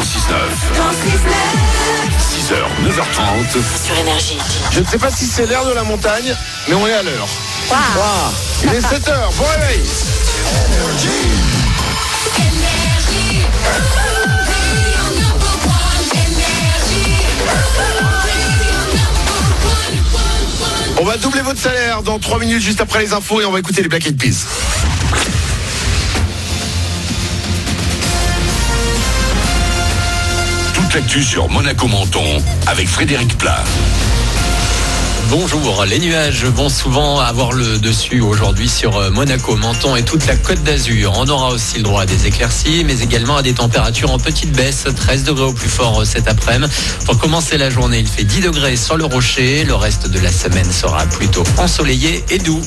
6h, 9h30. Sur Énergie. Je ne sais pas si c'est l'air de la montagne, mais on est à l'heure. Wow. Il est 7h, bon réveil. On va doubler votre salaire dans 3 minutes juste après les infos et on va écouter les Black Eyed Peas. Toute l'actu sur Monaco-Menton avec Frédéric Plat. Bonjour, les nuages vont souvent avoir le dessus aujourd'hui sur Monaco, Menton et toute la Côte d'Azur. On aura aussi le droit à des éclaircies, mais également à des températures en petite baisse, 13 degrés au plus fort cet après-midi. Pour commencer la journée, il fait 10 degrés sur le Rocher. Le reste de la semaine sera plutôt ensoleillé et doux.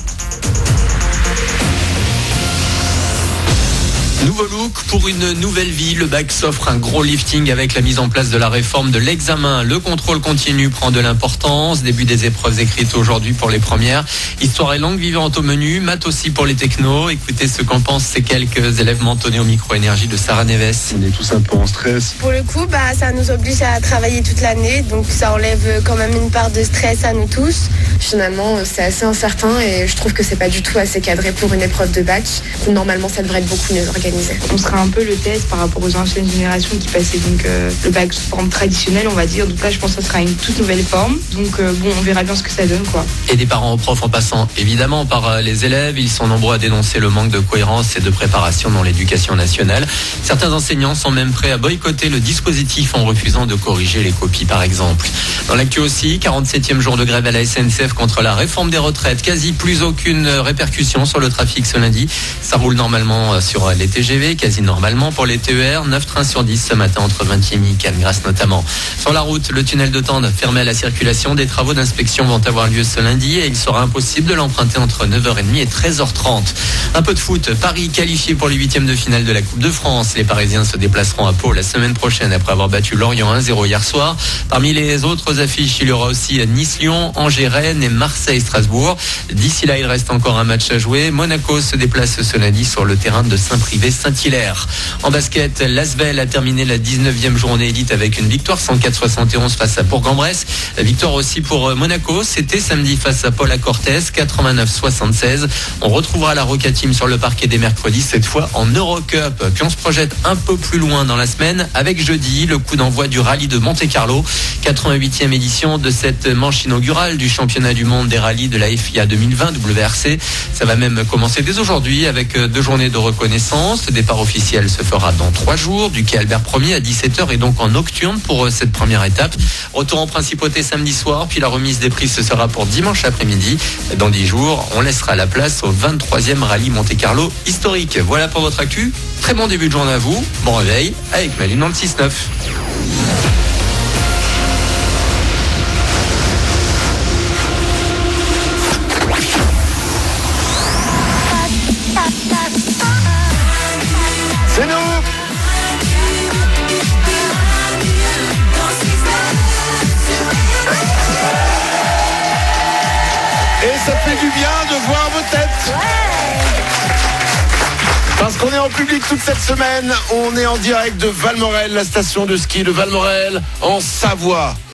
Nouveau look pour une nouvelle vie. Le bac s'offre un gros lifting avec la mise en place de la réforme de l'examen. Le contrôle continu prend de l'importance. Début des épreuves écrites aujourd'hui pour les premières. Histoire et langue vivante au menu. Maths aussi pour les technos. Écoutez ce qu'en pensent ces quelques élèves mentonnés au micro-énergie de Sarah Neves. On est tous un peu en stress. Pour le coup, ça nous oblige à travailler toute l'année. Donc ça enlève quand même une part de stress à nous tous. Finalement, c'est assez incertain et je trouve que c'est pas du tout assez cadré pour une épreuve de bac. Normalement, ça devrait être beaucoup mieux organisé. On sera un peu le test par rapport aux anciennes générations qui passaient donc le bac sous forme traditionnelle, on va dire. Donc là, je pense que ça sera une toute nouvelle forme. Donc on verra bien ce que ça donne, quoi. Et des parents aux profs en passant évidemment par les élèves. Ils sont nombreux à dénoncer le manque de cohérence et de préparation dans l'éducation nationale. Certains enseignants sont même prêts à boycotter le dispositif en refusant de corriger les copies, par exemple. Dans l'actu aussi, 47e jour de grève à la SNCF contre la réforme des retraites. Quasi plus aucune répercussion sur le trafic ce lundi. Ça roule normalement sur les TGV, quasi normalement pour les TER. 9 trains sur 10 ce matin entre Vintimille et Cannes-Grasse notamment. Sur la route, le tunnel de Tende fermé à la circulation. Des travaux d'inspection vont avoir lieu ce lundi et il sera impossible de l'emprunter entre 9h30 et 13h30. Un peu de foot. Paris qualifié pour les 8e de finale de la Coupe de France. Les Parisiens se déplaceront à Pau la semaine prochaine après avoir battu Lorient 1-0 hier soir. Parmi les autres affiches, il y aura aussi Nice-Lyon, Angers-Rennes et Marseille-Strasbourg. D'ici là, il reste encore un match à jouer. Monaco se déplace ce lundi sur le terrain de Saint-Privé-Saint-Hilaire. En basket, l'Asvel a terminé la 19e journée élite avec une victoire 104-71 face à Bourg-en-Bresse. La victoire aussi pour Monaco, c'était samedi face à Paul Cortez, 89-76. On retrouvera la Roca Team sur le parquet des mercredis, cette fois en Eurocup. Puis on se projette un peu plus loin dans la semaine avec jeudi, le coup d'envoi du rallye de Monte-Carlo, 88e édition de cette manche inaugurale du championnat du monde des rallyes de la FIA 2020 WRC. Ça va même commencer dès aujourd'hui avec 2 journées de reconnaissance. Le départ officiel se fera dans 3 jours du quai Albert Ier à 17h et donc en nocturne pour cette première étape. Retour en principauté samedi soir, puis la remise des prix ce sera pour dimanche après-midi. Dans 10 jours, on laissera la place au 23e rallye Monte-Carlo historique. Voilà pour votre actu. Très bon début de journée à vous. Bon réveil avec Maline dans le 6-9. C'est nous. Et ça fait du bien de voir vos têtes. Parce qu'on est en public toute cette semaine. On est en direct de Valmorel, la station de ski de Valmorel, en Savoie.